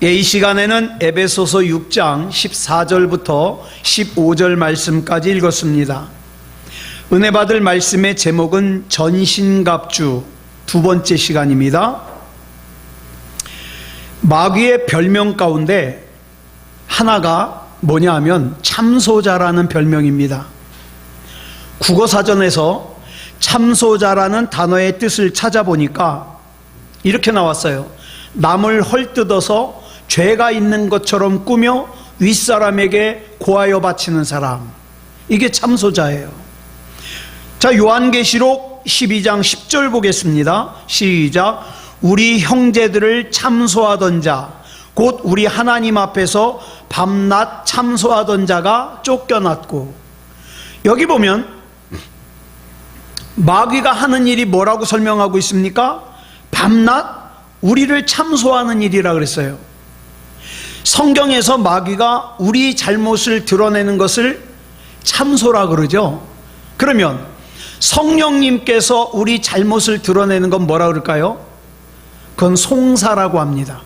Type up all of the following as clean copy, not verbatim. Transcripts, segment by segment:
이 시간에는 에베소서 6장 14절부터 15절 말씀까지 읽었습니다. 은혜 받을 말씀의 제목은 전신갑주, 두 번째 시간입니다. 마귀의 별명 가운데 하나가 뭐냐 하면 참소자라는 별명입니다. 국어사전에서 참소자라는 단어의 뜻을 찾아보니까 이렇게 나왔어요. 남을 헐뜯어서 죄가 있는 것처럼 꾸며 윗사람에게 고하여 바치는 사람, 이게 참소자예요. 자, 요한계시록 12장 10절 보겠습니다. 시작. 우리 형제들을 참소하던 자, 곧 우리 하나님 앞에서 밤낮 참소하던 자가 쫓겨났고, 여기 보면 마귀가 하는 일이 뭐라고 설명하고 있습니까? 밤낮 우리를 참소하는 일이라 그랬어요. 성경에서 마귀가 우리 잘못을 드러내는 것을 참소라 그러죠. 그러면 성령님께서 우리 잘못을 드러내는 건 뭐라 그럴까요? 그건 송사라고 합니다.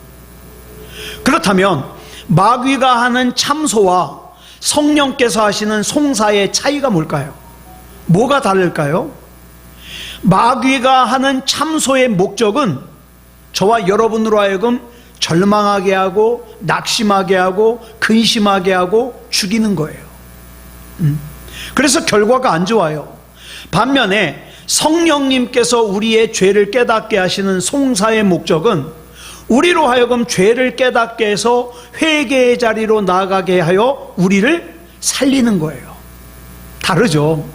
그렇다면 마귀가 하는 참소와 성령께서 하시는 송사의 차이가 뭘까요? 뭐가 다를까요? 마귀가 하는 참소의 목적은 저와 여러분으로 하여금 절망하게 하고 낙심하게 하고 근심하게 하고 죽이는 거예요. 그래서 결과가 안 좋아요. 반면에 성령님께서 우리의 죄를 깨닫게 하시는 송사의 목적은 우리로 하여금 죄를 깨닫게 해서 회개의 자리로 나아가게 하여 우리를 살리는 거예요. 다르죠.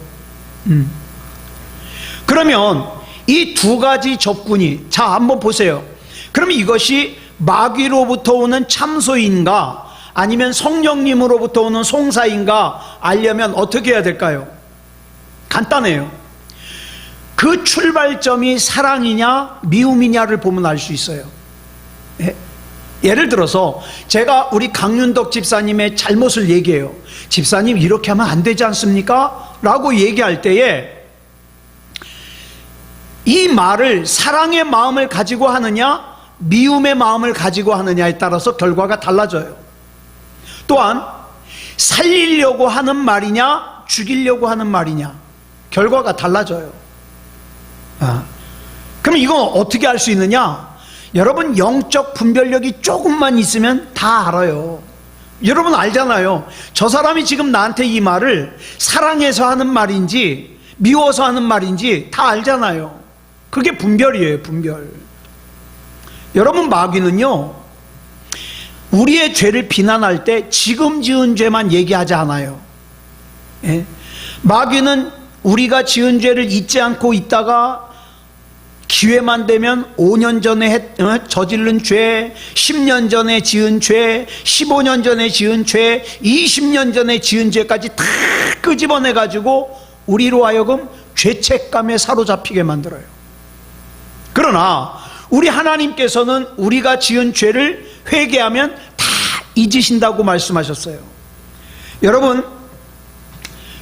그러면 이 두 가지 접근이, 자, 한번 보세요. 그러면 이것이 마귀로부터 오는 참소인가 아니면 성령님으로부터 오는 송사인가 알려면 어떻게 해야 될까요? 간단해요. 그 출발점이 사랑이냐 미움이냐를 보면 알 수 있어요. 예를 들어서 제가 우리 강윤덕 집사님의 잘못을 얘기해요. 집사님, 이렇게 하면 안 되지 않습니까? 라고 얘기할 때에 이 말을 사랑의 마음을 가지고 하느냐 미움의 마음을 가지고 하느냐에 따라서 결과가 달라져요. 또한 살리려고 하는 말이냐 죽이려고 하는 말이냐 결과가 달라져요. 그럼 이건 어떻게 알 수 있느냐? 여러분, 영적 분별력이 조금만 있으면 다 알아요. 여러분 알잖아요. 저 사람이 지금 나한테 이 말을 사랑해서 하는 말인지 미워서 하는 말인지 다 알잖아요. 그게 분별이에요, 분별. 여러분, 마귀는요, 우리의 죄를 비난할 때 지금 지은 죄만 얘기하지 않아요. 마귀는 우리가 지은 죄를 잊지 않고 있다가 기회만 되면 5년 전에 저지른 죄, 10년 전에 지은 죄, 15년 전에 지은 죄, 20년 전에 지은 죄까지 다 끄집어내가지고 우리로 하여금 죄책감에 사로잡히게 만들어요. 그러나 우리 하나님께서는 우리가 지은 죄를 회개하면 다 잊으신다고 말씀하셨어요. 여러분,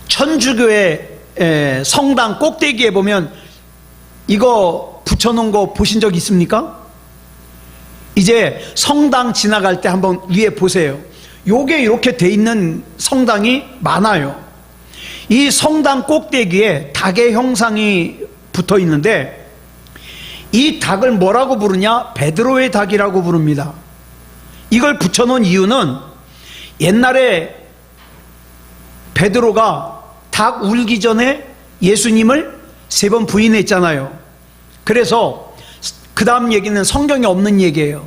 천주교의 성당 꼭대기에 보면 이거 붙여놓은 거 보신 적 있습니까? 이제 성당 지나갈 때 한번 위에 보세요. 요게 이렇게 돼 있는 성당이 많아요. 이 성당 꼭대기에 닭의 형상이 붙어 있는데 이 닭을 뭐라고 부르냐? 베드로의 닭이라고 부릅니다. 이걸 붙여놓은 이유는 옛날에 베드로가 닭 울기 전에 예수님을 3번 부인했잖아요. 그래서 그 다음 얘기는 성경에 없는 얘기예요.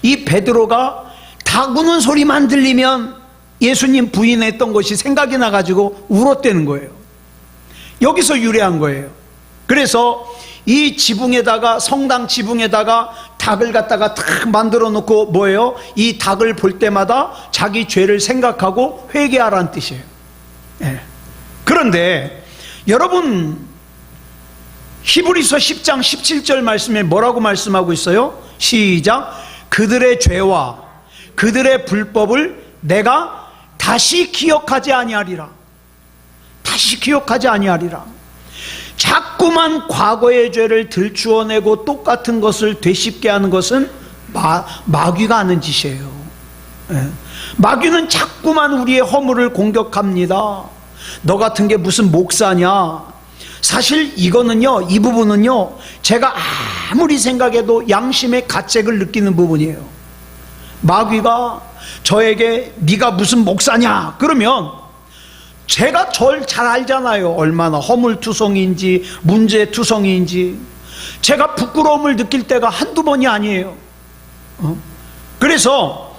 이 베드로가 닭 우는 소리만 들리면 예수님 부인했던 것이 생각이 나가지고 울었다는 거예요. 여기서 유래한 거예요. 그래서 이 지붕에다가, 성당 지붕에다가 닭을 갖다가 탁 만들어 놓고 뭐예요? 이 닭을 볼 때마다 자기 죄를 생각하고 회개하라는 뜻이에요. 그런데 여러분, 히브리서 10장 17절 말씀에 뭐라고 말씀하고 있어요? 시작. 그들의 죄와 그들의 불법을 내가 다시 기억하지 아니하리라. 다시 기억하지 아니하리라. 자꾸만 과거의 죄를 들추어내고 똑같은 것을 되씹게 하는 것은 마귀가 하는 짓이에요. 예. 마귀는 자꾸만 우리의 허물을 공격합니다. 너 같은 게 무슨 목사냐. 사실 이거는요, 이 부분은요, 제가 아무리 생각해도 양심의 가책을 느끼는 부분이에요. 마귀가 저에게 네가 무슨 목사냐 그러면 제가 절 잘 알잖아요. 얼마나 허물투성이인지 문제투성이인지. 제가 부끄러움을 느낄 때가 한두 번이 아니에요. 그래서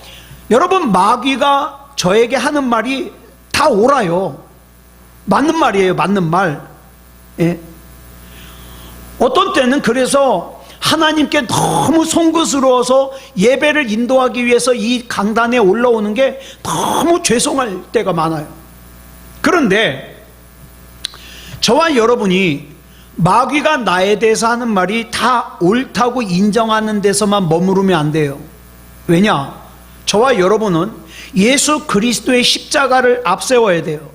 여러분, 마귀가 저에게 하는 말이 다 옳아요. 맞는 말이에요. 맞는 말. 예. 어떤 때는 그래서 하나님께 너무 송구스러워서 예배를 인도하기 위해서 이 강단에 올라오는 게 너무 죄송할 때가 많아요. 그런데 저와 여러분이 마귀가 나에 대해서 하는 말이 다 옳다고 인정하는 데서만 머무르면 안 돼요. 왜냐? 저와 여러분은 예수 그리스도의 십자가를 앞세워야 돼요.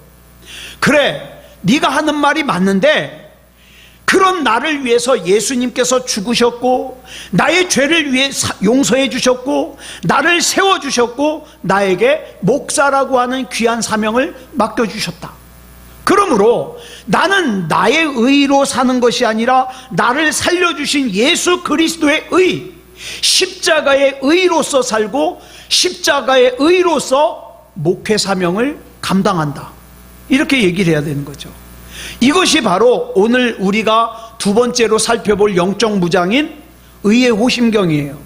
그래, 네가 하는 말이 맞는데 그런 나를 위해서 예수님께서 죽으셨고 나의 죄를 위해 용서해 주셨고 나를 세워주셨고 나에게 목사라고 하는 귀한 사명을 맡겨주셨다. 그러므로 나는 나의 의로 사는 것이 아니라 나를 살려주신 예수 그리스도의 의, 십자가의 의로서 살고 십자가의 의로서 목회 사명을 감당한다. 이렇게 얘기를 해야 되는 거죠. 이것이 바로 오늘 우리가 두 번째로 살펴볼 영적 무장인 의의 호심경이에요.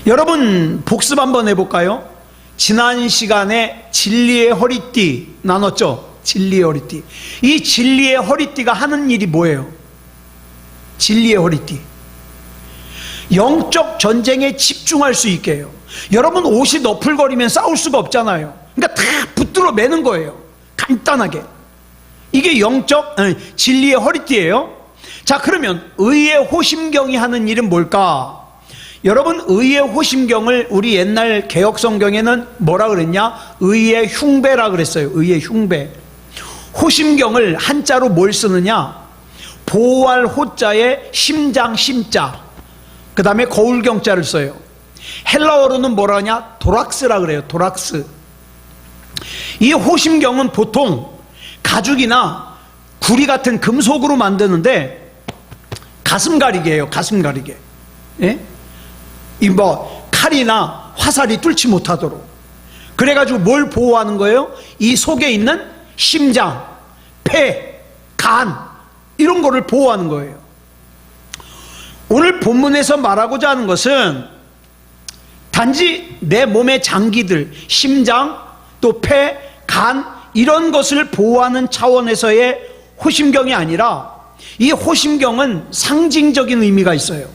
여러분, 복습 한번 해볼까요? 지난 시간에 진리의 허리띠 나눴죠? 진리의 허리띠. 이 진리의 허리띠가 하는 일이 뭐예요? 진리의 허리띠. 영적 전쟁에 집중할 수 있게 해요. 여러분, 옷이 너풀거리면 싸울 수가 없잖아요. 그러니까 다 붙들어 매는 거예요. 간단하게. 이게 진리의 허리띠예요. 자, 그러면 의의 호심경이 하는 일은 뭘까? 여러분, 의의 호심경을 우리 옛날 개혁성경에는 뭐라 그랬냐? 의의 흉배라 그랬어요. 의의 흉배. 호심경을 한자로 뭘 쓰느냐? 보호할 호자에 심장 심자, 그 다음에 거울경자를 써요. 헬라어로는 뭐라 하냐? 도락스라 그래요. 도락스. 이 호심경은 보통 가죽이나 구리 같은 금속으로 만드는데 가슴 가리개예요. 가슴 가리개. 예? 이 칼이나 화살이 뚫지 못하도록. 그래가지고 뭘 보호하는 거예요? 이 속에 있는 심장, 폐, 간 이런 거를 보호하는 거예요. 오늘 본문에서 말하고자 하는 것은 단지 내 몸의 장기들, 심장, 또 폐, 간 이런 것을 보호하는 차원에서의 호심경이 아니라 이 호심경은 상징적인 의미가 있어요.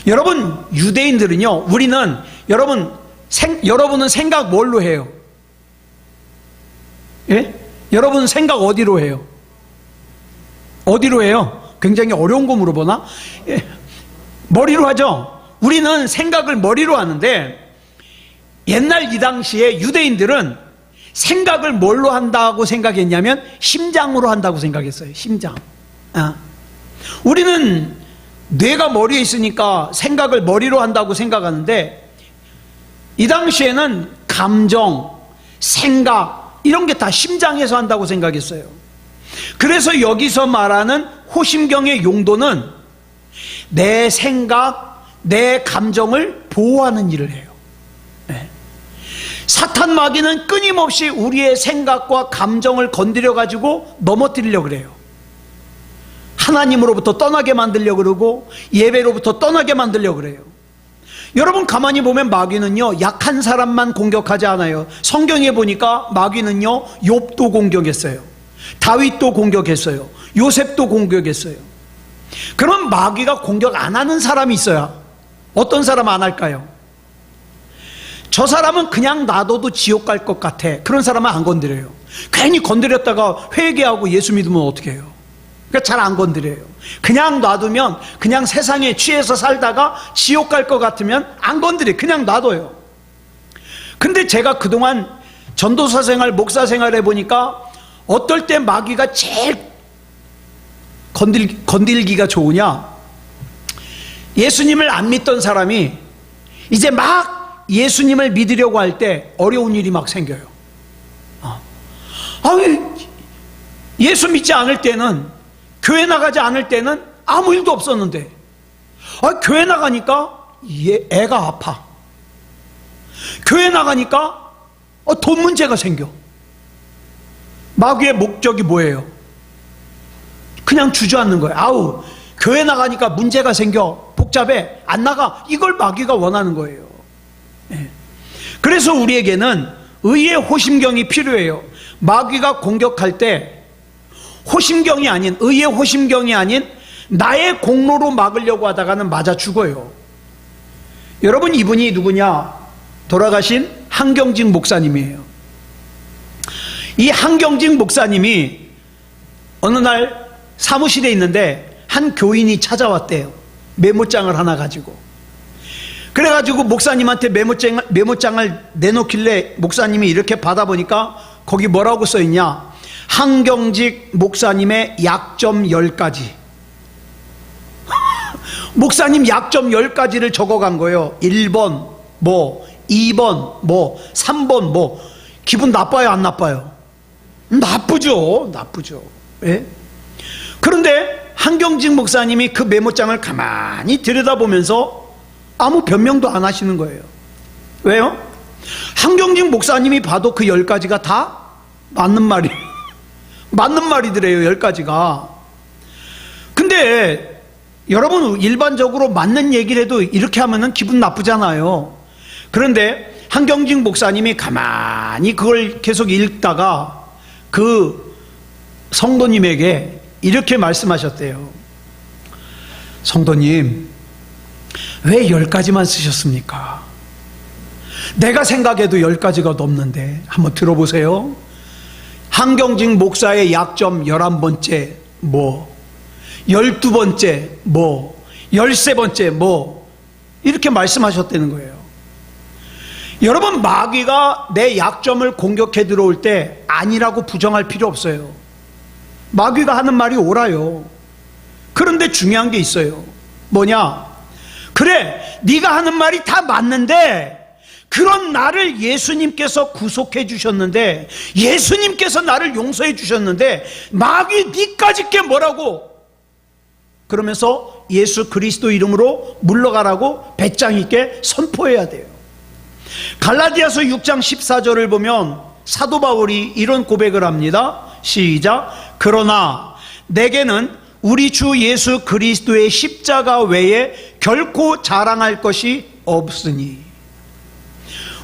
여러분, 유대인들은요, 우리는 여러분은 생각 뭘로 해요? 예? 여러분 생각 어디로 해요? 어디로 해요? 굉장히 어려운 거 물어보나? 예. 머리로 하죠? 우리는 생각을 머리로 하는데 옛날 이 당시에 유대인들은 생각을 뭘로 한다고 생각했냐면 심장으로 한다고 생각했어요. 심장. 우리는 뇌가 머리에 있으니까 생각을 머리로 한다고 생각하는데 이 당시에는 감정, 생각 이런 게 다 심장에서 한다고 생각했어요. 그래서 여기서 말하는 호심경의 용도는 내 생각, 내 감정을 보호하는 일을 해요. 사탄 마귀는 끊임없이 우리의 생각과 감정을 건드려 가지고 넘어뜨리려고 그래요. 하나님으로부터 떠나게 만들려고 그러고 예배로부터 떠나게 만들려고 그래요. 여러분, 가만히 보면 마귀는요, 약한 사람만 공격하지 않아요. 성경에 보니까 마귀는요, 욥도 공격했어요. 다윗도 공격했어요. 요셉도 공격했어요. 그럼 마귀가 공격 안 하는 사람이 있어야 어떤 사람 안 할까요? 저 사람은 그냥 놔둬도 지옥 갈 것 같아. 그런 사람은 안 건드려요. 괜히 건드렸다가 회개하고 예수 믿으면 어떻게 해요? 그러니까 잘 안 건드려요. 그냥 놔두면 그냥 세상에 취해서 살다가 지옥 갈 것 같으면 안 건드려요. 그냥 놔둬요. 근데 제가 그동안 전도사 생활, 목사 생활 해보니까 어떨 때 마귀가 제일 건들기가 좋으냐? 예수님을 안 믿던 사람이 이제 막 예수님을 믿으려고 할 때 어려운 일이 막 생겨요. 예수 믿지 않을 때는, 교회 나가지 않을 때는 아무 일도 없었는데, 교회 나가니까 애가 아파. 교회 나가니까 돈 문제가 생겨. 마귀의 목적이 뭐예요? 그냥 주저앉는 거예요. 교회 나가니까 문제가 생겨. 복잡해. 안 나가. 이걸 마귀가 원하는 거예요. 그래서 우리에게는 의의 호심경이 필요해요. 마귀가 공격할 때 호심경이 아닌, 의의 호심경이 아닌 나의 공로로 막으려고 하다가는 맞아 죽어요. 여러분, 이분이 누구냐? 돌아가신 한경직 목사님이에요. 이 한경직 목사님이 어느 날 사무실에 있는데 한 교인이 찾아왔대요. 메모장을 하나 가지고. 그래가지고 목사님한테 메모장을 내놓길래 목사님이 이렇게 받아보니까 거기 뭐라고 써있냐? 한경직 목사님의 약점 10가지. 목사님 약점 10가지를 적어간 거예요. 1번 뭐, 2번 뭐, 3번 뭐. 기분 나빠요, 안 나빠요? 나쁘죠. 예? 그런데 한경직 목사님이 그 메모장을 가만히 들여다보면서 아무 변명도 안 하시는 거예요. 왜요? 한경직 목사님이 봐도 그 10가지가 다 맞는 말이에요. 맞는 말이더래요, 10가지가. 근데 여러분, 일반적으로 맞는 얘기를 해도 이렇게 하면은 기분 나쁘잖아요. 그런데 한경직 목사님이 가만히 그걸 계속 읽다가 그 성도님에게 이렇게 말씀하셨대요. 성도님, 왜 10가지만 쓰셨습니까? 내가 생각해도 10가지가 넘는데 한번 들어보세요. 한경직 목사의 약점 11번째 뭐, 12번째 뭐, 13번째 뭐, 이렇게 말씀하셨다는 거예요. 여러분, 마귀가 내 약점을 공격해 들어올 때 아니라고 부정할 필요 없어요. 마귀가 하는 말이 옳아요. 그런데 중요한 게 있어요. 뭐냐? 그래, 네가 하는 말이 다 맞는데, 그런 나를 예수님께서 구속해 주셨는데, 예수님께서 나를 용서해 주셨는데 마귀 니까짓 게 뭐라고? 그러면서 예수 그리스도 이름으로 물러가라고 배짱 있게 선포해야 돼요. 갈라디아서 6장 14절을 보면 사도 바울이 이런 고백을 합니다. 시작. 그러나 내게는 우리 주 예수 그리스도의 십자가 외에 결코 자랑할 것이 없으니.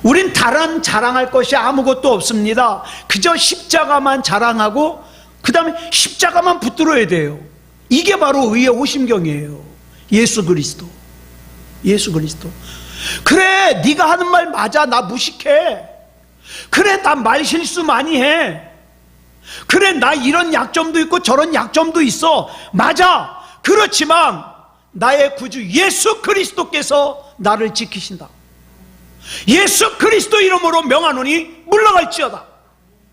우린 다른 자랑할 것이 아무것도 없습니다. 그저 십자가만 자랑하고 그 다음에 십자가만 붙들어야 돼요. 이게 바로 의의 호심경이에요. 예수 그리스도. 그래, 네가 하는 말 맞아. 나 무식해. 그래, 나 말 실수 많이 해. 그래, 나 이런 약점도 있고 저런 약점도 있어. 맞아. 그렇지만 나의 구주 예수 그리스도께서 나를 지키신다. 예수 그리스도 이름으로 명하노니 물러갈지어다.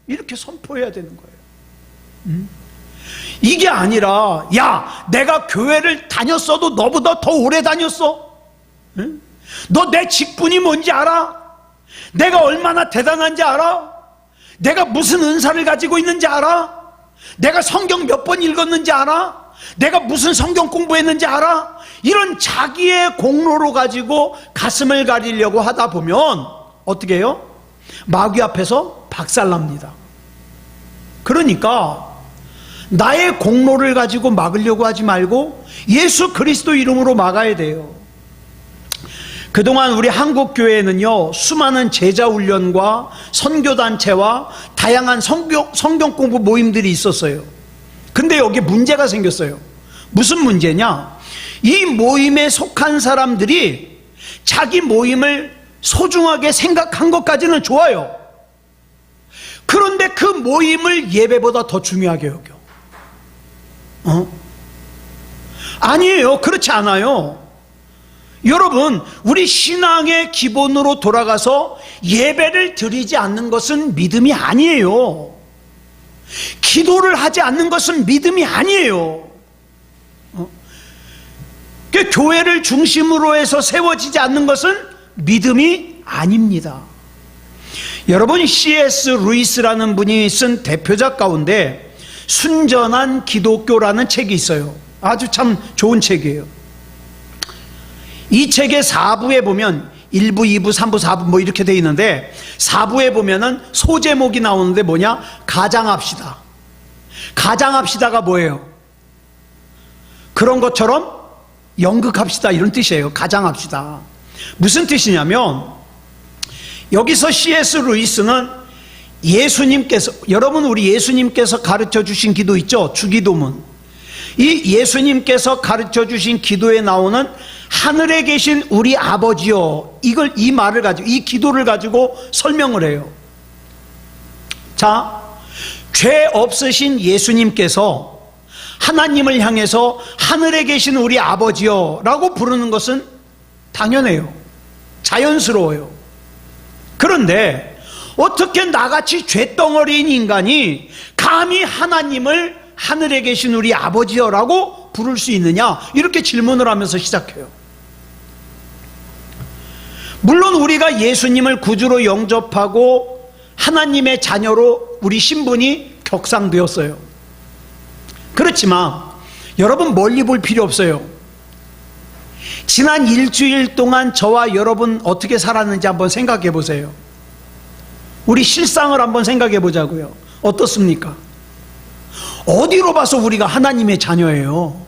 이렇게 선포해야 되는 거예요. 이게 아니라, 야, 내가 교회를 다녔어도 너보다 더 오래 다녔어. 너 내 직분이 뭔지 알아? 내가 얼마나 대단한지 알아? 내가 무슨 은사를 가지고 있는지 알아? 내가 성경 몇 번 읽었는지 알아? 내가 무슨 성경 공부했는지 알아? 이런 자기의 공로로 가지고 가슴을 가리려고 하다 보면 어떻게 해요? 마귀 앞에서 박살납니다. 그러니까 나의 공로를 가지고 막으려고 하지 말고 예수 그리스도 이름으로 막아야 돼요. 그동안 우리 한국교회는요, 수많은 제자훈련과 선교단체와 다양한 성경 공부 모임들이 있었어요. 근데 여기 문제가 생겼어요. 무슨 문제냐? 이 모임에 속한 사람들이 자기 모임을 소중하게 생각한 것까지는 좋아요. 그런데 그 모임을 예배보다 더 중요하게 여겨. 아니에요. 그렇지 않아요. 여러분, 우리 신앙의 기본으로 돌아가서 예배를 드리지 않는 것은 믿음이 아니에요. 기도를 하지 않는 것은 믿음이 아니에요. 그 교회를 중심으로 해서 세워지지 않는 것은 믿음이 아닙니다. 여러분, C.S. 루이스라는 분이 쓴 대표작 가운데 순전한 기독교라는 책이 있어요. 아주 참 좋은 책이에요. 이 책의 4부에 보면 1부, 2부, 3부, 4부 뭐 이렇게 돼 있는데 4부에 보면은 소제목이 나오는데 뭐냐? 가장합시다. 가장합시다가 뭐예요? 그런 것처럼 연극합시다 이런 뜻이에요. 가장합시다. 무슨 뜻이냐면 여기서 C.S. 루이스는 예수님께서, 여러분 우리 예수님께서 가르쳐 주신 기도 있죠? 주기도문. 이 예수님께서 가르쳐 주신 기도에 나오는 하늘에 계신 우리 아버지요, 이 말을 가지고, 이 기도를 가지고 설명을 해요. 자, 죄 없으신 예수님께서 하나님을 향해서 하늘에 계신 우리 아버지요 라고 부르는 것은 당연해요. 자연스러워요. 그런데 어떻게 나같이 죄덩어리인 인간이 감히 하나님을 하늘에 계신 우리 아버지여라고 부를 수 있느냐, 이렇게 질문을 하면서 시작해요. 물론 우리가 예수님을 구주로 영접하고 하나님의 자녀로 우리 신분이 격상되었어요. 그렇지만 여러분 멀리 볼 필요 없어요. 지난 일주일 동안 저와 여러분 어떻게 살았는지 한번 생각해 보세요. 우리 실상을 한번 생각해 보자고요. 어떻습니까? 어디로 봐서 우리가 하나님의 자녀예요?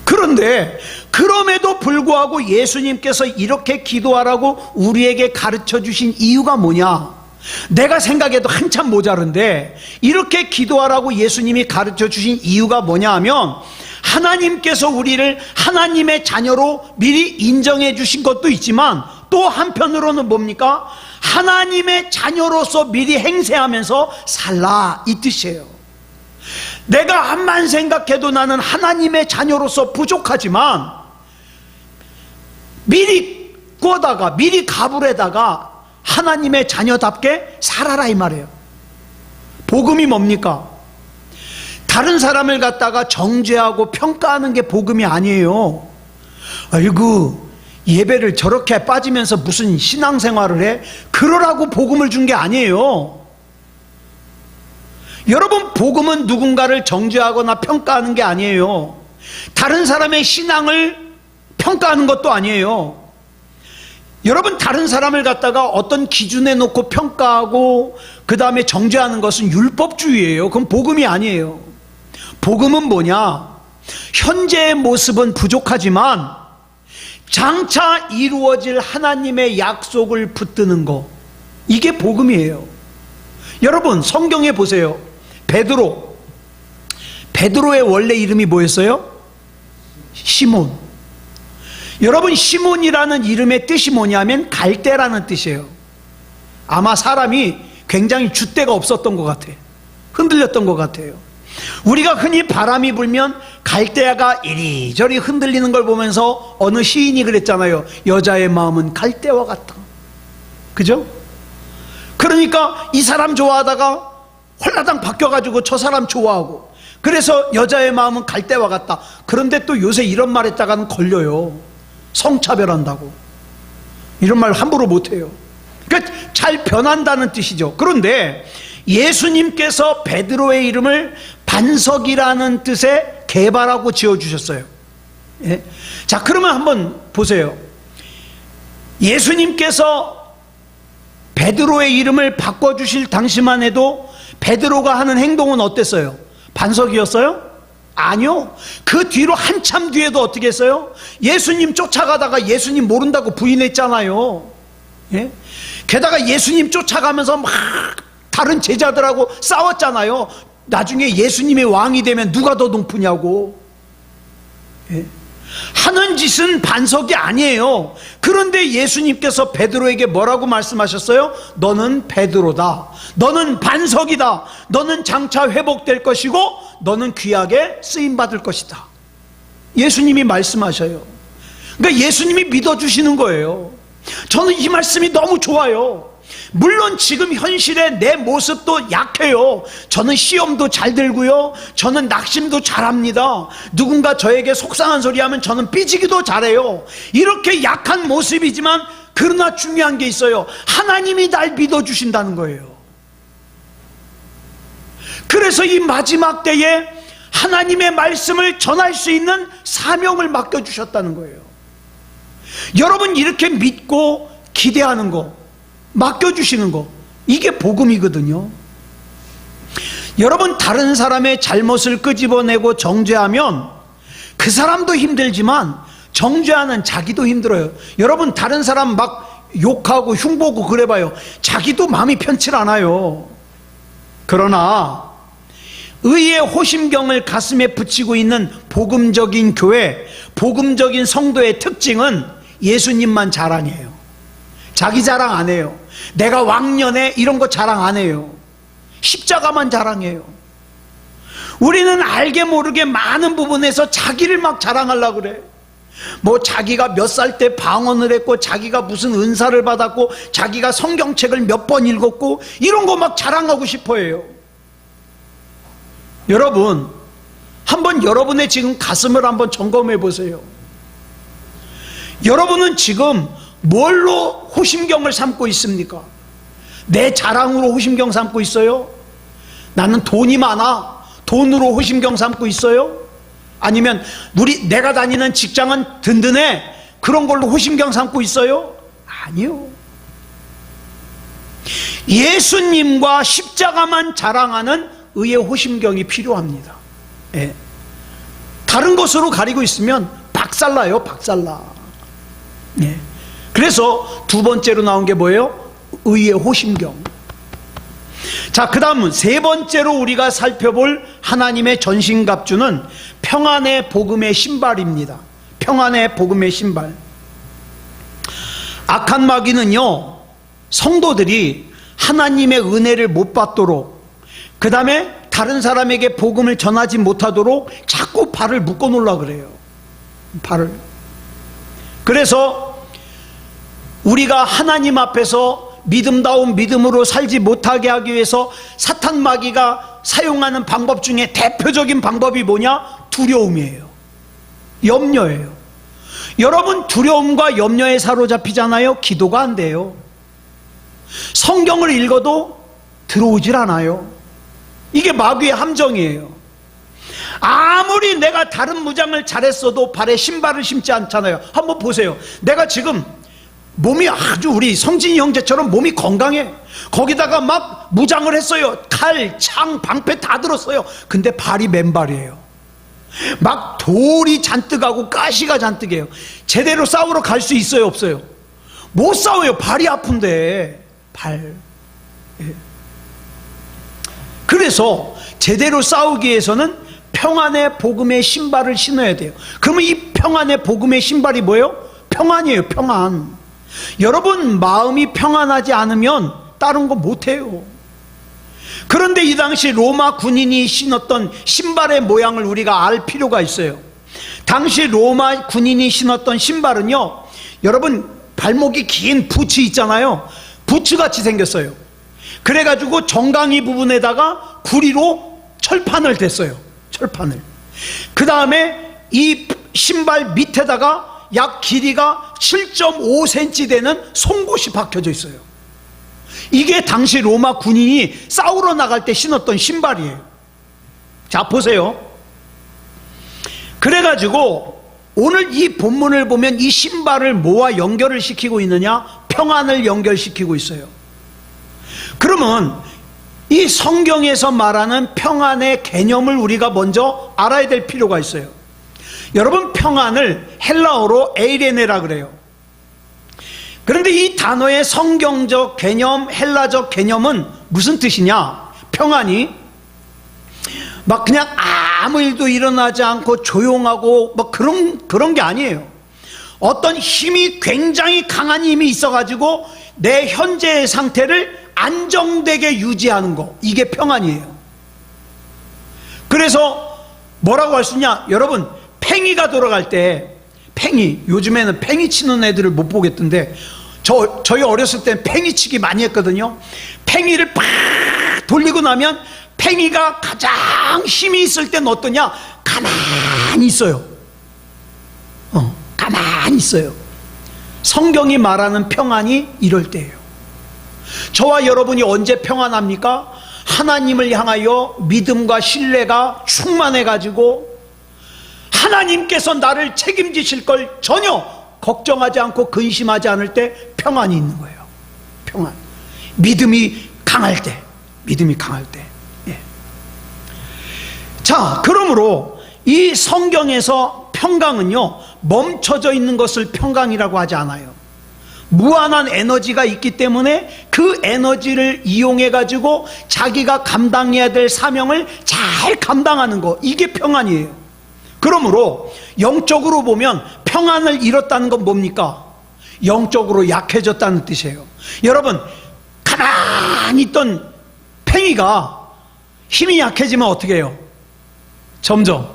그런데 그럼에도 불구하고 예수님께서 이렇게 기도하라고 우리에게 가르쳐 주신 이유가 뭐냐? 내가 생각해도 한참 모자른데 이렇게 기도하라고 예수님이 가르쳐 주신 이유가 뭐냐 하면, 하나님께서 우리를 하나님의 자녀로 미리 인정해 주신 것도 있지만 또 한편으로는 뭡니까? 하나님의 자녀로서 미리 행세하면서 살라, 이 뜻이에요. 내가 암만 생각해도 나는 하나님의 자녀로서 부족하지만 미리 꿔다가, 미리 가불에다가 하나님의 자녀답게 살아라, 이 말이에요. 복음이 뭡니까? 다른 사람을 갖다가 정죄하고 평가하는 게 복음이 아니에요. 아이고, 예배를 저렇게 빠지면서 무슨 신앙생활을 해? 그러라고 복음을 준 게 아니에요. 여러분, 복음은 누군가를 정죄하거나 평가하는 게 아니에요. 다른 사람의 신앙을 평가하는 것도 아니에요. 여러분, 다른 사람을 갖다가 어떤 기준에 놓고 평가하고 그 다음에 정죄하는 것은 율법주의예요. 그건 복음이 아니에요. 복음은 뭐냐? 현재의 모습은 부족하지만 장차 이루어질 하나님의 약속을 붙드는 거, 이게 복음이에요. 여러분, 성경에 보세요. 베드로의 원래 이름이 뭐였어요? 시몬. 여러분, 시몬이라는 이름의 뜻이 뭐냐면 갈대라는 뜻이에요. 아마 사람이 굉장히 줏대가 없었던 것 같아요. 흔들렸던 것 같아요. 우리가 흔히 바람이 불면 갈대가 이리저리 흔들리는 걸 보면서 어느 시인이 그랬잖아요. 여자의 마음은 갈대와 같다. 그죠? 그러니까 이 사람 좋아하다가 홀라당 바뀌어가지고 저 사람 좋아하고, 그래서 여자의 마음은 갈대와 같다. 그런데 또 요새 이런 말 했다가는 걸려요. 성차별한다고. 이런 말 함부로 못해요. 그러니까 잘 변한다는 뜻이죠. 그런데 예수님께서 베드로의 이름을 반석이라는 뜻의 개바라고 지어주셨어요. 예? 자, 그러면 한번 보세요. 예수님께서 베드로의 이름을 바꿔주실 당시만 해도 베드로가 하는 행동은 어땠어요? 반석이었어요? 아니요. 그 뒤로 한참 뒤에도 어떻게 했어요? 예수님 쫓아가다가 예수님 모른다고 부인했잖아요. 예? 게다가 예수님 쫓아가면서 막 다른 제자들하고 싸웠잖아요. 나중에 예수님이 왕이 되면 누가 더 높으냐고. 예? 하는 짓은 반석이 아니에요. 그런데 예수님께서 베드로에게 뭐라고 말씀하셨어요? 너는 베드로다. 너는 반석이다. 너는 장차 회복될 것이고 너는 귀하게 쓰임받을 것이다. 예수님이 말씀하셔요. 그러니까 예수님이 믿어주시는 거예요. 저는 이 말씀이 너무 좋아요. 물론 지금 현실에 내 모습도 약해요. 저는 시험도 잘 들고요, 저는 낙심도 잘합니다. 누군가 저에게 속상한 소리 하면 저는 삐지기도 잘해요. 이렇게 약한 모습이지만 그러나 중요한 게 있어요. 하나님이 날 믿어주신다는 거예요. 그래서 이 마지막 때에 하나님의 말씀을 전할 수 있는 사명을 맡겨주셨다는 거예요. 여러분, 이렇게 믿고 기대하는 거, 맡겨주시는 거, 이게 복음이거든요. 여러분, 다른 사람의 잘못을 끄집어내고 정죄하면 그 사람도 힘들지만 정죄하는 자기도 힘들어요. 여러분, 다른 사람 막 욕하고 흉보고 그래봐요. 자기도 마음이 편치 않아요. 그러나 의의 호심경을 가슴에 붙이고 있는 복음적인 교회, 복음적인 성도의 특징은 예수님만 자랑해요. 자기 자랑 안 해요. 내가 왕년에 이런 거 자랑 안 해요. 십자가만 자랑해요. 우리는 알게 모르게 많은 부분에서 자기를 막 자랑하려고 그래. 뭐 자기가 몇 살 때 방언을 했고, 자기가 무슨 은사를 받았고, 자기가 성경책을 몇 번 읽었고, 이런 거 막 자랑하고 싶어 해요. 여러분, 한번 여러분의 지금 가슴을 한번 점검해 보세요. 여러분은 지금 뭘로 호심경을 삼고 있습니까? 내 자랑으로 호심경 삼고 있어요? 나는 돈이 많아, 돈으로 호심경 삼고 있어요? 아니면 내가 다니는 직장은 든든해, 그런 걸로 호심경 삼고 있어요? 아니요. 예수님과 십자가만 자랑하는 의의 호심경이 필요합니다. 예. 다른 것으로 가리고 있으면 박살나요, 박살나. 예. 그래서 두 번째로 나온 게 뭐예요? 의의 호심경. 자, 그 다음은 세 번째로 우리가 살펴볼 하나님의 전신갑주는 평안의 복음의 신발입니다. 평안의 복음의 신발. 악한 마귀는요, 성도들이 하나님의 은혜를 못 받도록, 그 다음에 다른 사람에게 복음을 전하지 못하도록 자꾸 발을 묶어 놓으려고 그래요. 발을. 그래서 우리가 하나님 앞에서 믿음다운 믿음으로 살지 못하게 하기 위해서 사탄 마귀가 사용하는 방법 중에 대표적인 방법이 뭐냐? 두려움이에요. 염려예요. 여러분, 두려움과 염려에 사로잡히잖아요. 기도가 안 돼요. 성경을 읽어도 들어오질 않아요. 이게 마귀의 함정이에요. 아무리 내가 다른 무장을 잘했어도 발에 신발을 신지 않잖아요. 한번 보세요. 내가 지금 몸이 아주 우리 성진이 형제처럼 몸이 건강해. 거기다가 막 무장을 했어요. 칼, 창, 방패 다 들었어요. 근데 발이 맨발이에요. 막 돌이 잔뜩하고 가시가 잔뜩해요. 제대로 싸우러 갈 수 있어요, 없어요? 못 싸워요. 발이 아픈데. 발. 예. 그래서 제대로 싸우기 위해서는 평안의 복음의 신발을 신어야 돼요. 그러면 이 평안의 복음의 신발이 뭐예요? 평안이에요, 평안. 여러분, 마음이 평안하지 않으면 다른 거 못해요. 그런데 이 당시 로마 군인이 신었던 신발의 모양을 우리가 알 필요가 있어요. 당시 로마 군인이 신었던 신발은요, 여러분, 발목이 긴 부츠 있잖아요. 부츠같이 생겼어요. 그래가지고 정강이 부분에다가 구리로 철판을 댔어요. 철판을. 그 다음에 이 신발 밑에다가 약 길이가 7.5cm 되는 송곳이 박혀져 있어요. 이게 당시 로마 군인이 싸우러 나갈 때 신었던 신발이에요. 자, 보세요. 그래가지고 오늘 이 본문을 보면 이 신발을 뭐와 연결을 시키고 있느냐? 평안을 연결시키고 있어요. 그러면 이 성경에서 말하는 평안의 개념을 우리가 먼저 알아야 될 필요가 있어요. 여러분, 평안을 헬라어로 에이레네라 그래요. 그런데 이 단어의 성경적 개념, 헬라적 개념은 무슨 뜻이냐? 평안이 막 그냥 아무 일도 일어나지 않고 조용하고 뭐 그런 게 아니에요. 어떤 힘이, 굉장히 강한 힘이 있어가지고 내 현재의 상태를 안정되게 유지하는 거, 이게 평안이에요. 그래서 뭐라고 할 수 있냐? 여러분, 팽이가 돌아갈 때, 팽이, 요즘에는 팽이 치는 애들을 못 보겠던데, 저희 어렸을 때 팽이치기 많이 했거든요. 팽이를 팍 돌리고 나면 팽이가 가장 힘이 있을 땐 어떠냐? 가만히 있어요. 가만히 있어요. 성경이 말하는 평안이 이럴 때예요. 저와 여러분이 언제 평안합니까? 하나님을 향하여 믿음과 신뢰가 충만해가지고 하나님께서 나를 책임지실 걸 전혀 걱정하지 않고 근심하지 않을 때 평안이 있는 거예요. 평안. 믿음이 강할 때. 믿음이 강할 때. 예. 자, 그러므로 이 성경에서 평강은요, 멈춰져 있는 것을 평강이라고 하지 않아요. 무한한 에너지가 있기 때문에 그 에너지를 이용해 가지고 자기가 감당해야 될 사명을 잘 감당하는 거, 이게 평안이에요. 그러므로 영적으로 보면 평안을 잃었다는 건 뭡니까? 영적으로 약해졌다는 뜻이에요. 여러분, 가만히 있던 팽이가 힘이 약해지면 어떻게 해요? 점점,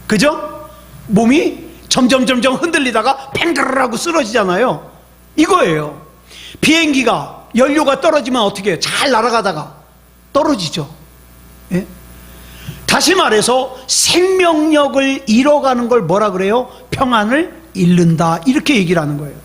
그죠? 몸이 점점 흔들리다가 팽그르르하고 쓰러지잖아요. 이거예요. 비행기가 연료가 떨어지면 어떻게 해요? 잘 날아가다가 떨어지죠. 예? 다시 말해서 생명력을 잃어가는 걸 뭐라 그래요? 평안을 잃는다, 이렇게 얘기를 하는 거예요.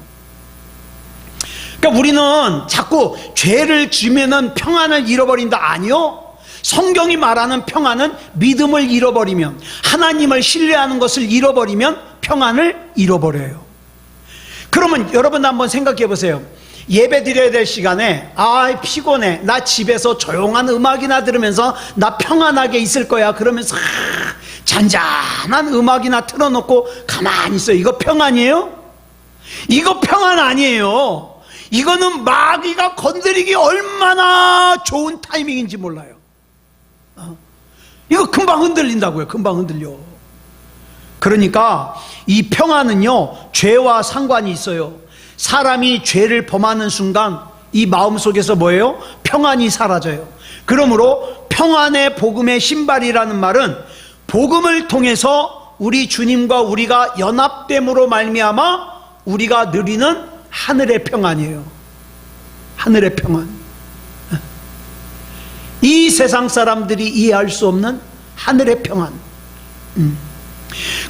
그러니까 우리는 자꾸 죄를 지으면은 평안을 잃어버린다. 아니요. 성경이 말하는 평안은 믿음을 잃어버리면, 하나님을 신뢰하는 것을 잃어버리면 평안을 잃어버려요. 그러면 여러분 한번 생각해 보세요. 예배 드려야 될 시간에 피곤해, 나 집에서 조용한 음악이나 들으면서 나 평안하게 있을 거야, 그러면서 잔잔한 음악이나 틀어놓고 가만히 있어요. 이거 평안이에요? 이거 평안 아니에요. 이거는 마귀가 건드리기 얼마나 좋은 타이밍인지 몰라요. 이거 금방 흔들린다고요. 금방 흔들려. 그러니까 이 평안은요, 죄와 상관이 있어요. 사람이 죄를 범하는 순간 이 마음속에서 뭐예요? 평안이 사라져요. 그러므로 평안의 복음의 신발이라는 말은 복음을 통해서 우리 주님과 우리가 연합됨으로 말미암아 우리가 누리는 하늘의 평안이에요. 하늘의 평안. 이 세상 사람들이 이해할 수 없는 하늘의 평안.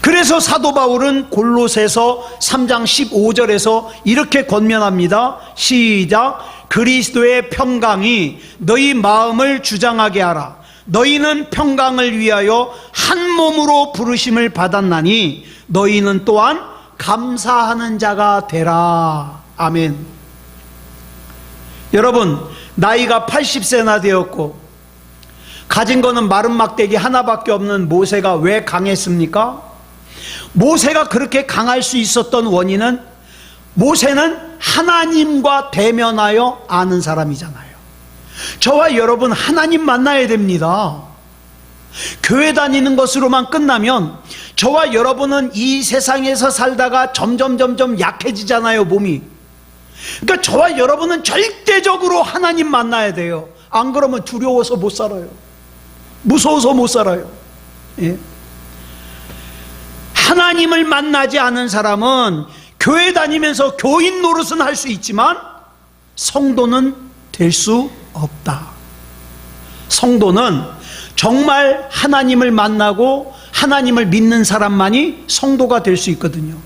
그래서 사도 바울은 골로새서 3장 15절에서 이렇게 권면합니다. 시작. 그리스도의 평강이 너희 마음을 주장하게 하라. 너희는 평강을 위하여 한 몸으로 부르심을 받았나니 너희는 또한 감사하는 자가 되라. 아멘. 여러분, 나이가 80세나 되었고 가진 거는 마른 막대기 하나밖에 없는 모세가 왜 강했습니까? 모세가 그렇게 강할 수 있었던 원인은, 모세는 하나님과 대면하여 아는 사람이잖아요. 저와 여러분 하나님 만나야 됩니다. 교회 다니는 것으로만 끝나면 저와 여러분은 이 세상에서 살다가 점점 약해지잖아요, 몸이. 그러니까 저와 여러분은 절대적으로 하나님 만나야 돼요. 안 그러면 두려워서 못 살아요. 무서워서 못 살아요. 예. 하나님을 만나지 않은 사람은 교회 다니면서 교인 노릇은 할 수 있지만 성도는 될 수 없다. 성도는 정말 하나님을 만나고 하나님을 믿는 사람만이 성도가 될 수 있거든요.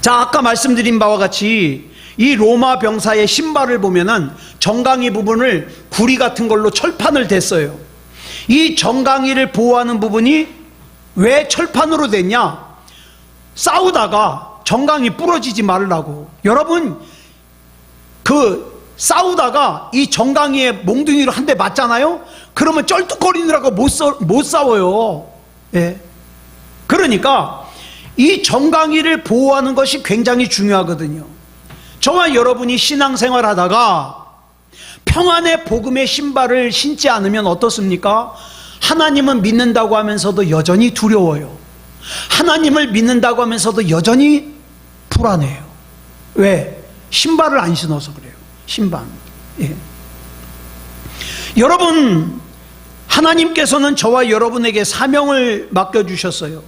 자, 아까 말씀드린 바와 같이 이 로마 병사의 신발을 보면은 정강이 부분을 구리 같은 걸로 철판을 댔어요. 이 정강이를 보호하는 부분이 왜 철판으로 됐냐? 싸우다가 정강이 부러지지 말라고. 여러분, 싸우다가 이 정강이에 몽둥이로 한 대 맞잖아요? 그러면 쩔뚝거리느라고 못 싸워요. 예. 그러니까 이 정강이를 보호하는 것이 굉장히 중요하거든요. 저와 여러분이 신앙생활 하다가 평안의 복음의 신발을 신지 않으면 어떻습니까? 하나님은 믿는다고 하면서도 여전히 두려워요. 하나님을 믿는다고 하면서도 여전히 불안해요. 왜? 신발을 안 신어서 그래요. 신발. 예. 여러분, 하나님께서는 저와 여러분에게 사명을 맡겨주셨어요.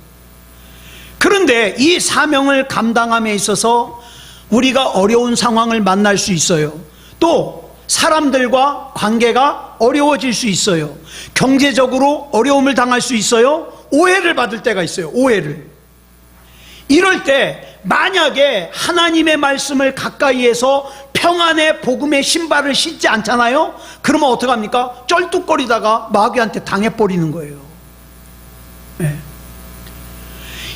그런데 이 사명을 감당함에 있어서 우리가 어려운 상황을 만날 수 있어요. 또 사람들과 관계가 어려워질 수 있어요. 경제적으로 어려움을 당할 수 있어요. 오해를 받을 때가 있어요. 오해를. 이럴 때 만약에 하나님의 말씀을 가까이에서 평안의 복음의 신발을 신지 않잖아요. 그러면 어떡합니까? 쩔뚝거리다가 마귀한테 당해버리는 거예요. 네.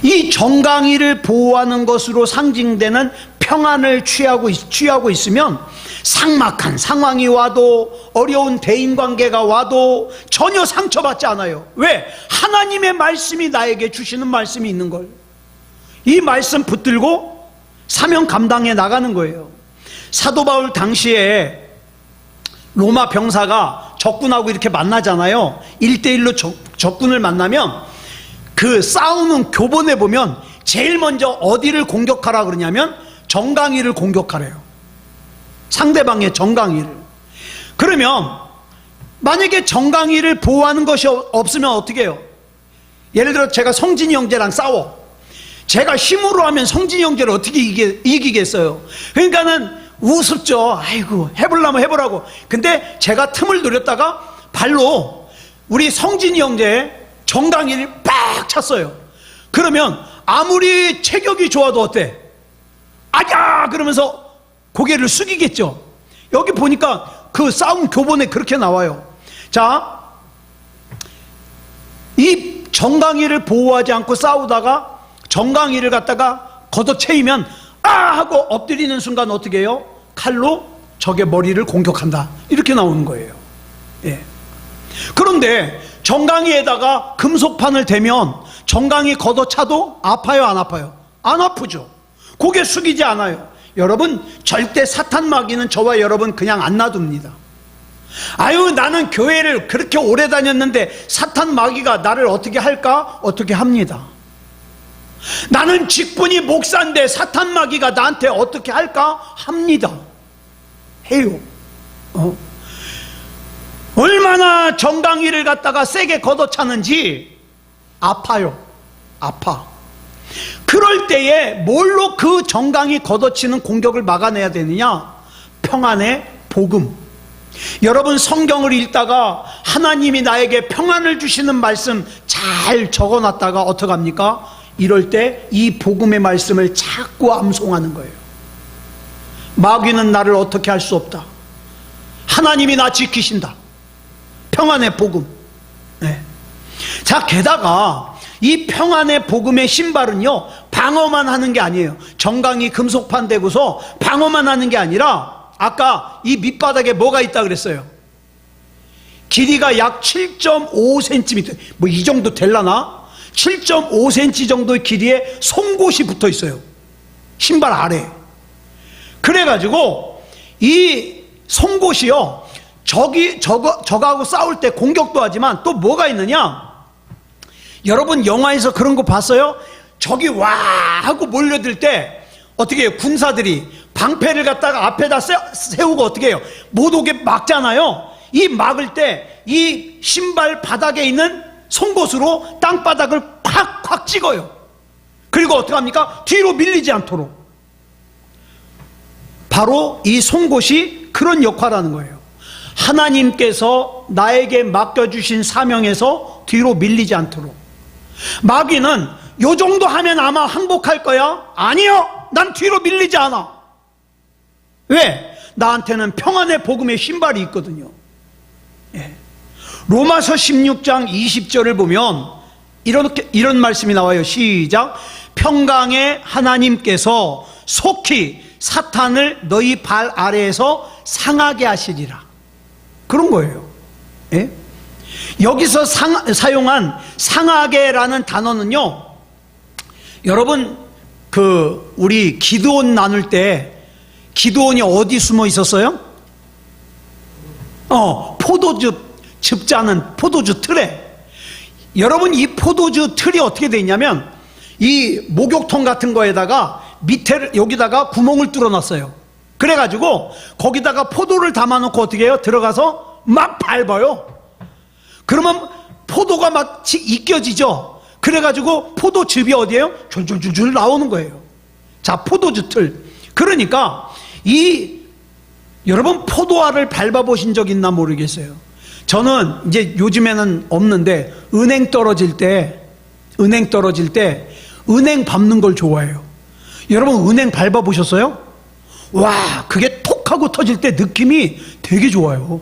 이 정강이를 보호하는 것으로 상징되는 평안을 취하고 있으면 삭막한 상황이 와도 어려운 대인관계가 와도 전혀 상처받지 않아요. 왜? 하나님의 말씀이 나에게 주시는 말씀이 있는 걸. 이 말씀 붙들고 사명 감당해 나가는 거예요. 사도 바울 당시에 로마 병사가 적군하고 이렇게 만나잖아요. 1대1로 적군을 만나면 그 싸우는 교본에 보면 제일 먼저 어디를 공격하라 그러냐면 정강이를 공격하래요. 상대방의 정강이를. 그러면 만약에 정강이를 보호하는 것이 없으면 어떻게 해요? 예를 들어 제가 성진이 형제랑 싸워. 제가 힘으로 하면 성진이 형제를 어떻게 이기겠어요? 그러니까는 우습죠. 아이고 해보려면 해보라고. 근데 제가 틈을 노렸다가 발로 우리 성진이 형제 정강이를 빡 찼어요. 그러면 아무리 체격이 좋아도 어때? 아야! 그러면서 고개를 숙이겠죠. 여기 보니까 그 싸움 교본에 그렇게 나와요. 자, 이 정강이를 보호하지 않고 싸우다가 정강이를 갖다가 걷어채이면 아! 하고 엎드리는 순간 어떻게 해요? 칼로 적의 머리를 공격한다. 이렇게 나오는 거예요. 예. 그런데 정강이에다가 금속판을 대면 정강이 걷어차도 아파요, 안 아파요? 안 아프죠. 고개 숙이지 않아요. 여러분, 절대 사탄 마귀는 저와 여러분 그냥 안 놔둡니다. 아유, 나는 교회를 그렇게 오래 다녔는데 사탄 마귀가 나를 어떻게 할까? 어떻게 합니다. 나는 직분이 목사인데 사탄 마귀가 나한테 어떻게 할까? 합니다. 해요. 얼마나 정강이를 갖다가 세게 걷어차는지 아파요. 아파. 그럴 때에 뭘로 그 정강이 걷어치는 공격을 막아내야 되느냐? 평안의 복음. 여러분 성경을 읽다가 하나님이 나에게 평안을 주시는 말씀 잘 적어놨다가 어떡합니까? 이럴 때 이 복음의 말씀을 자꾸 암송하는 거예요. 마귀는 나를 어떻게 할 수 없다. 하나님이 나 지키신다. 평안의 복음. 네. 자, 게다가 이 평안의 복음의 신발은요, 방어만 하는 게 아니에요. 정강이 금속판 대고서 방어만 하는 게 아니라 아까 이 밑바닥에 뭐가 있다 그랬어요? 길이가 약 7.5cm, 뭐 이 정도 될라나? 7.5cm 정도의 길이에 송곳이 붙어 있어요. 신발 아래. 그래가지고 이 송곳이요, 저거하고 싸울 때 공격도 하지만 또 뭐가 있느냐? 여러분 영화에서 그런 거 봤어요? 적이 와 하고 몰려들 때 어떻게 해요? 군사들이 방패를 갖다가 앞에다 세우고 어떻게 해요? 못 오게 막잖아요. 이 막을 때 이 신발 바닥에 있는 송곳으로 땅바닥을 콱콱 찍어요. 그리고 어떻게 합니까? 뒤로 밀리지 않도록. 바로 이 송곳이 그런 역할을 하는 거예요. 하나님께서 나에게 맡겨주신 사명에서 뒤로 밀리지 않도록. 마귀는 요 정도 하면 아마 항복할 거야? 아니요! 난 뒤로 밀리지 않아. 왜? 나한테는 평안의 복음의 신발이 있거든요. 예. 로마서 16장 20절을 보면 이런 말씀이 나와요. 시작. 평강의 하나님께서 속히 사탄을 너희 발 아래에서 상하게 하시리라. 그런 거예요. 예? 여기서 사용한 상하게라는 단어는요, 여러분 우리 기드온 나눌 때 기드온이 어디 숨어 있었어요? 포도즙 즙자는 포도주 틀에. 여러분 이 포도주 틀이 어떻게 돼 있냐면 이 목욕통 같은 거에다가 밑에 여기다가 구멍을 뚫어 놨어요. 그래가지고 거기다가 포도를 담아놓고 어떻게 해요? 들어가서 막 밟아요. 그러면 포도가 마치 익혀지죠. 그래가지고 포도즙이 어디에요? 줄줄줄줄 나오는 거예요. 자, 포도주 틀. 그러니까 여러분 포도알을 밟아보신 적 있나 모르겠어요. 저는 이제 요즘에는 없는데 은행 떨어질 때 은행 밟는 걸 좋아해요. 여러분 은행 밟아보셨어요? 와, 그게 톡 하고 터질 때 느낌이 되게 좋아요.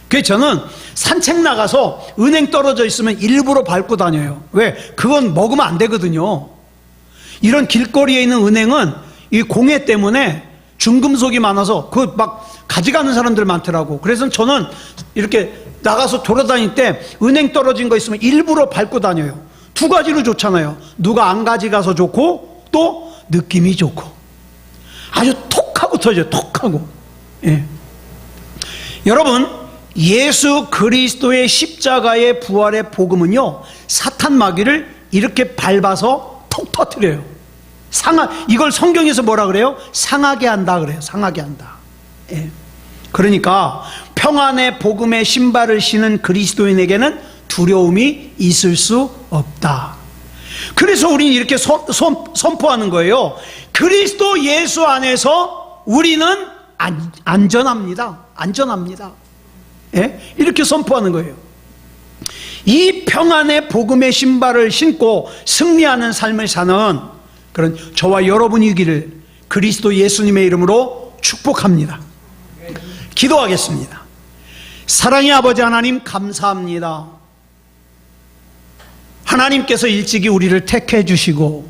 그래서 저는 산책 나가서 은행 떨어져 있으면 일부러 밟고 다녀요. 왜? 그건 먹으면 안 되거든요. 이런 길거리에 있는 은행은 이 공해 때문에 중금속이 많아서 그 막 가져가는 사람들 많더라고. 그래서 저는 이렇게 나가서 돌아다닐 때 은행 떨어진 거 있으면 일부러 밟고 다녀요. 두 가지로 좋잖아요. 누가 안 가져가서 좋고 또 느낌이 좋고 아주 톡하고 터져요. 톡하고. 예. 여러분, 예수 그리스도의 십자가의 부활의 복음은요, 사탄 마귀를 이렇게 밟아서 톡 터뜨려요. 이걸 성경에서 뭐라 그래요? 상하게 한다 그래요. 상하게 한다. 예. 그러니까 평안의 복음의 신발을 신은 그리스도인에게는 두려움이 있을 수 없다. 그래서 우리는 이렇게 선포하는 거예요. 그리스도 예수 안에서 우리는 안전합니다. 안전합니다. 예? 이렇게 선포하는 거예요. 이 평안의 복음의 신발을 신고 승리하는 삶을 사는 그런 저와 여러분이기를 그리스도 예수님의 이름으로 축복합니다. 기도하겠습니다. 사랑의 아버지 하나님, 감사합니다. 하나님께서 일찍이 우리를 택해 주시고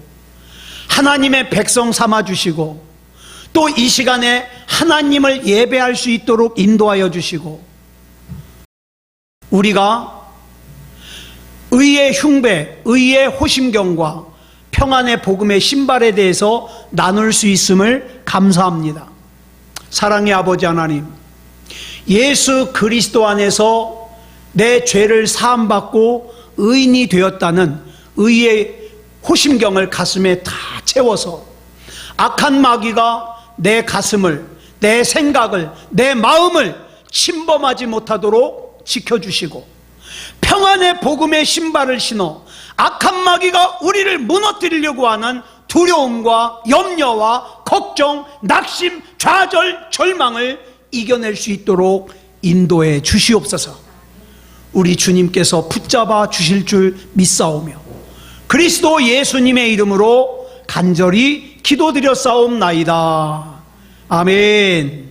하나님의 백성 삼아 주시고 또 이 시간에 하나님을 예배할 수 있도록 인도하여 주시고 우리가 의의 흉배, 의의 호심경과 평안의 복음의 신발에 대해서 나눌 수 있음을 감사합니다. 사랑의 아버지 하나님, 예수 그리스도 안에서 내 죄를 사함받고 의인이 되었다는 의의 호심경을 가슴에 다 채워서 악한 마귀가 내 가슴을, 내 생각을, 내 마음을 침범하지 못하도록 지켜주시고 평안의 복음의 신발을 신어 악한 마귀가 우리를 무너뜨리려고 하는 두려움과 염려와 걱정, 낙심, 좌절, 절망을 이겨낼 수 있도록 인도해 주시옵소서. 우리 주님께서 붙잡아 주실 줄 믿사오며 그리스도 예수님의 이름으로 간절히 기도드렸사옵나이다. 아멘.